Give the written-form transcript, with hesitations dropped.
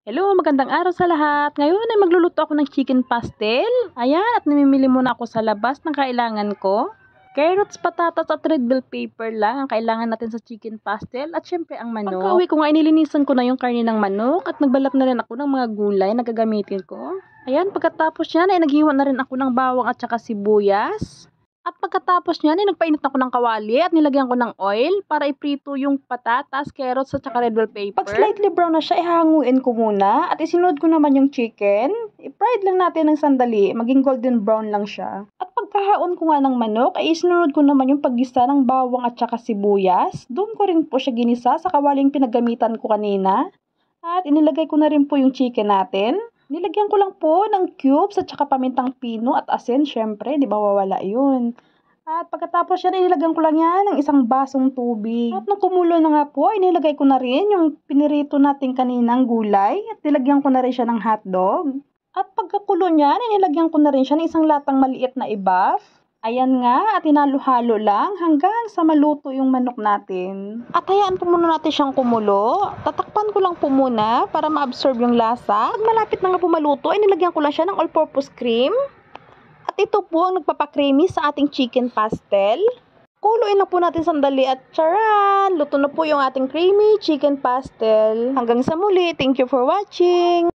Hello, magandang araw sa lahat. Ngayon ay magluluto ako ng chicken pastel. Ayan, at namimili muna ako sa labas ng kailangan ko. Carrots, patatas at red bell pepper lang ang kailangan natin sa chicken pastel at syempre ang manok. Pagka-uwi ko nga, inilinisan ko na yung karne ng manok at nagbalat na rin ako ng mga gulay na gagamitin ko. Ayan, pagkatapos yan ay naghiwa na rin ako ng bawang at saka sibuyas. At pagkatapos niyan, nagpainit ako ng kawali at nilagyan ko ng oil para iprito yung patatas, carrots at saka red bell pepper. Pag slightly brown na siya, ihanguin ko muna at isinod ko naman yung chicken. I-fried lang natin ng sandali, maging golden brown lang siya. At pagkahaon ko nga ng manok, ay isinunod ko naman yung paggisa ng bawang at saka sibuyas. Doon ko rin po siya ginisa sa kawaling pinagamitan ko kanina. At inilagay ko na rin po yung chicken natin. Nilagyan ko lang po ng cubes at saka pamintang pino at asin, syempre, di ba wawala yun. At pagkatapos yan, inilagyan ko lang yan ng isang basong tubig. At nung kumulo na nga po, inilagay ko na rin yung pinirito natin kaninang gulay. At nilagyan ko na rin siya ng hotdog. At pagkakulo niyan, inilagyan ko na rin siya ng isang latang maliit na i-buff. Ayan nga, at hinalo-halo lang hanggang sa maluto yung manok natin. At hayaan po muna natin siyang kumulo. Tatakpan ko lang po muna para ma-absorb yung lasa. Pag malapit na nga po maluto, ay nilagyan ko lang siya ng all-purpose cream. At ito po ang nagpapakreamy sa ating chicken pastel. Kuluin lang po natin sandali at charan! Luto na po yung ating creamy chicken pastel. Hanggang sa muli, thank you for watching!